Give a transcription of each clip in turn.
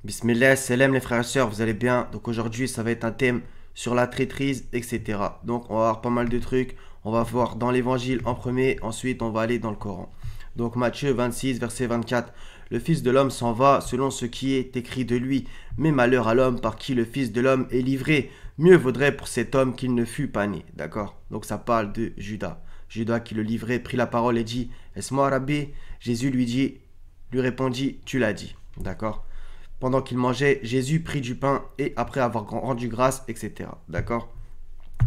Bismillah, salam les frères et sœurs, vous allez bien? Donc aujourd'hui, ça va être un thème sur la traîtrise, etc. Donc on va avoir pas mal de trucs. On va voir dans l'évangile en premier, ensuite on va aller dans le Coran. Donc Matthieu 26, verset 24. Le Fils de l'homme s'en va selon ce qui est écrit de lui. Mais malheur à l'homme par qui le Fils de l'homme est livré. Mieux vaudrait pour cet homme qu'il ne fût pas né. D'accord? Donc ça parle de Judas. Judas qui le livrait prit la parole et dit: Est-ce moi, Rabbi? Jésus lui répondit: Tu l'as dit. D'accord? Pendant qu'il mangeait, Jésus prit du pain et après avoir rendu grâce, etc. D'accord?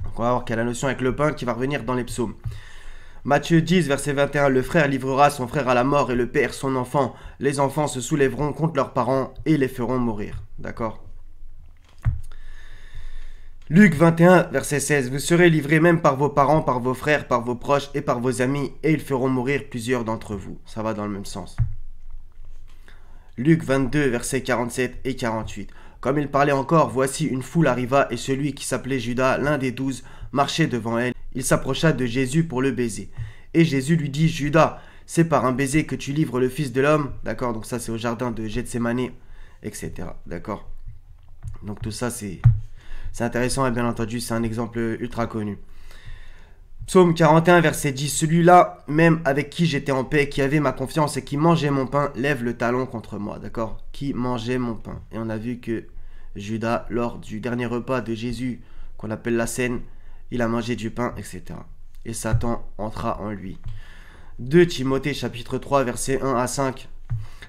Donc on va voir quelle est la notion avec le pain qui va revenir dans les psaumes. Matthieu 10, verset 21, le frère livrera son frère à la mort et le père son enfant. Les enfants se soulèveront contre leurs parents et les feront mourir. D'accord? Luc 21, verset 16, vous serez livrés même par vos parents, par vos frères, par vos proches et par vos amis, et ils feront mourir plusieurs d'entre vous. Ça va dans le même sens. Luc 22, versets 47 et 48. Comme il parlait encore, voici une foule arriva, et celui qui s'appelait Judas, l'un des 12, marchait devant elle. Il s'approcha de Jésus pour le baiser. Et Jésus lui dit: Judas, c'est par un baiser que tu livres le Fils de l'homme. D'accord? Donc ça, c'est au jardin de Gethsémani, etc. D'accord? Donc tout ça, c'est intéressant, et bien entendu, c'est un exemple ultra connu. Psaume 41, verset 10. Celui-là, même avec qui j'étais en paix, qui avait ma confiance et qui mangeait mon pain, lève le talon contre moi. D'accord? Qui mangeait mon pain. Et on a vu que Judas, lors du dernier repas de Jésus, qu'on appelle la scène, il a mangé du pain, etc. Et Satan entra en lui. 2 Timothée, chapitre 3, versets 1 à 5.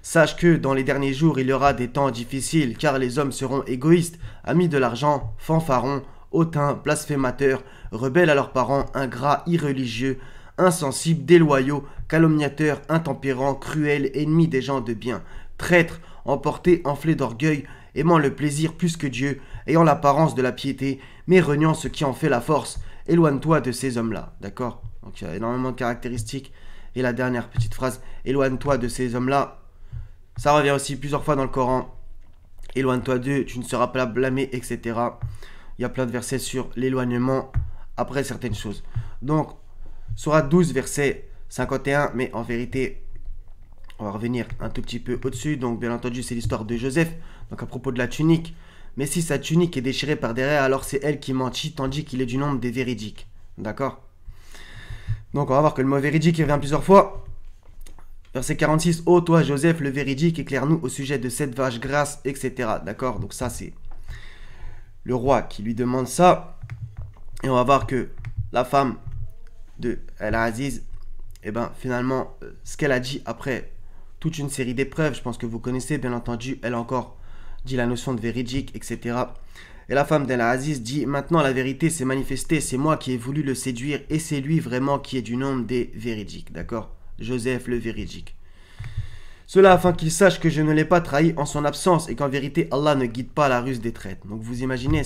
Sache que dans les derniers jours, il y aura des temps difficiles, car les hommes seront égoïstes, amis de l'argent, fanfarons, hautains, blasphémateurs, rebelles à leurs parents, ingrats, irreligieux, insensibles, déloyaux, calomniateurs, intempérants, cruels, ennemis des gens de bien, traîtres, emportés, enflés d'orgueil, aimant le plaisir plus que Dieu, ayant l'apparence de la piété, mais reniant ce qui en fait la force. Éloigne-toi de ces hommes-là. D'accord? Donc il y a énormément de caractéristiques. Et la dernière petite phrase, éloigne-toi de ces hommes-là. Ça revient aussi plusieurs fois dans le Coran. Éloigne-toi d'eux, tu ne seras pas blâmé, etc. Il y a plein de versets sur l'éloignement après certaines choses. Donc, Sourate 12, verset 51, mais en vérité, on va revenir un tout petit peu au-dessus. Donc, bien entendu, c'est l'histoire de Joseph. Donc, à propos de la tunique. Mais si sa tunique est déchirée par derrière, alors c'est elle qui mentit, tandis qu'il est du nombre des véridiques. D'accord? Donc, on va voir que le mot véridique revient plusieurs fois. Verset 46, ô toi Joseph le véridique, éclaire-nous au sujet de cette vache grasse, etc. D'accord? Donc ça c'est le roi qui lui demande ça. Et on va voir que la femme de El-Aziz, eh ben finalement, ce qu'elle a dit après toute une série d'épreuves, je pense que vous connaissez bien entendu, elle a encore dit la notion de véridique, etc. Et la femme d'El-Aziz dit: maintenant la vérité s'est manifestée, c'est moi qui ai voulu le séduire et c'est lui vraiment qui est du nombre des véridiques. D'accord? Joseph le véridique. Cela afin qu'il sache que je ne l'ai pas trahi en son absence et qu'en vérité Allah ne guide pas la ruse des traîtres. Donc vous imaginez,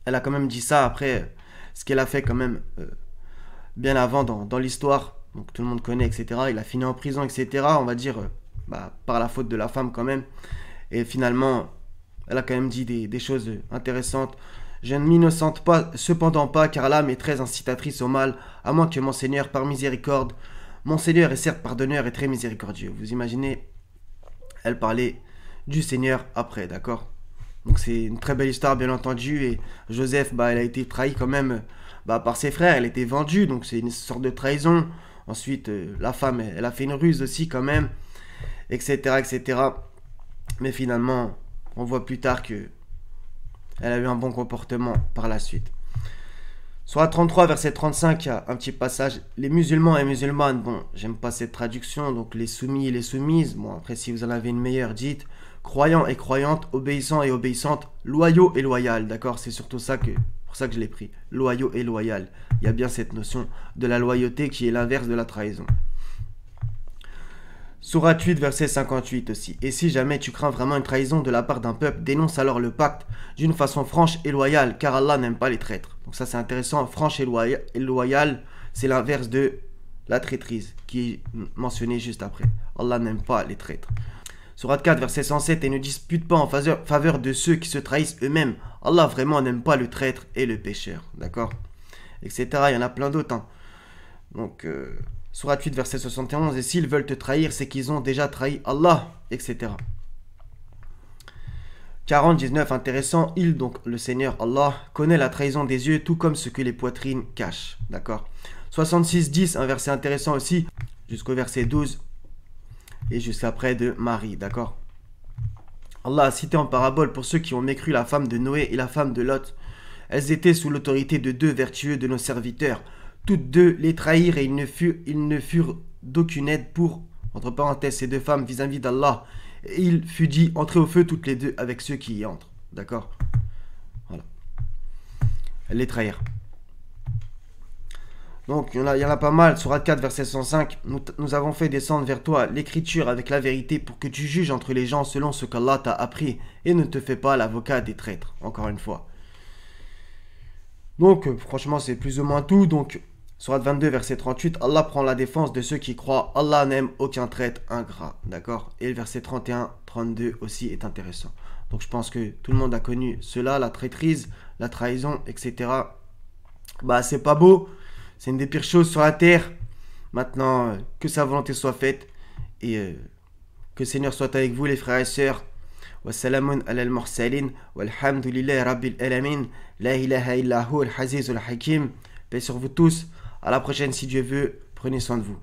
elle a quand même dit ça après ce qu'elle a fait quand même bien avant dans l'histoire. Donc tout le monde connaît, etc. Il a fini en prison, etc. On va dire par la faute de la femme quand même. Et finalement, elle a quand même dit des choses intéressantes. Je ne m'innocente pas, cependant pas, car l'âme est très incitatrice au mal, à moins que mon Seigneur, par miséricorde, mon Seigneur est certes pardonneur et très miséricordieux. Vous imaginez, elle parlait du Seigneur après, d'accord? Donc c'est une très belle histoire, bien entendu. Et Joseph, elle a été trahi quand même par ses frères. Elle a été vendue, donc c'est une sorte de trahison. Ensuite, la femme, elle a fait une ruse aussi quand même, etc., etc. Mais finalement, on voit plus tard que elle a eu un bon comportement par la suite. Sourate 33, verset 35, il y a un petit passage. Les musulmans et musulmanes, bon, j'aime pas cette traduction, donc les soumis et les soumises, bon, après si vous en avez une meilleure, dites croyants et croyantes, obéissants et obéissantes, loyaux et loyales, d'accord? C'est surtout ça pour ça que je l'ai pris, loyaux et loyal. Il y a bien cette notion de la loyauté qui est l'inverse de la trahison. Sourate 8, verset 58 aussi. Et si jamais tu crains vraiment une trahison de la part d'un peuple, dénonce alors le pacte d'une façon franche et loyale, car Allah n'aime pas les traîtres. Donc ça c'est intéressant, franche et loyale, c'est l'inverse de la traîtrise, qui est mentionnée juste après. Allah n'aime pas les traîtres. Sourate 4, verset 107, et ne dispute pas en faveur de ceux qui se trahissent eux-mêmes. Allah vraiment n'aime pas le traître et le pécheur. D'accord? Etc. Il y en a plein d'autres. Hein. Donc... Sourate 8, verset 71, et s'ils veulent te trahir, c'est qu'ils ont déjà trahi Allah, etc. 40, 19, intéressant. Il, donc le Seigneur Allah, connaît la trahison des yeux, tout comme ce que les poitrines cachent. D'accord. 66, 10, un verset intéressant aussi, jusqu'au verset 12, et jusqu'après de Marie. D'accord. Allah a cité en parabole pour ceux qui ont mécru la femme de Noé et la femme de Lot. Elles étaient sous l'autorité de deux vertueux de nos serviteurs. Toutes deux les trahirent et ils ne furent d'aucune aide pour, entre parenthèses, ces deux femmes vis-à-vis d'Allah. Et il fut dit, entrez au feu toutes les deux avec ceux qui y entrent. D'accord. Voilà. Elles les trahirent. Donc, il y en a pas mal. Surat 4, verset 105. Nous avons fait descendre vers toi l'écriture avec la vérité pour que tu juges entre les gens selon ce qu'Allah t'a appris et ne te fais pas l'avocat des traîtres. Encore une fois. Donc, franchement, c'est plus ou moins tout. Donc, Surat 22, verset 38. Allah prend la défense de ceux qui croient. Allah n'aime aucun traître ingrat. D'accord. Et le verset 31, 32 aussi est intéressant. Donc, je pense que tout le monde a connu cela, la traîtrise, la trahison, etc. Bah, c'est pas beau. C'est une des pires choses sur la terre. Maintenant, que sa volonté soit faite. Et que le Seigneur soit avec vous, les frères et sœurs. Wassalamun ala al-mursalin. Walhamdulillahi rabbil alamin. La ilaha illahu al-haziz al-hakim. Paix sur vous tous. À la prochaine si Dieu veut. Prenez soin de vous.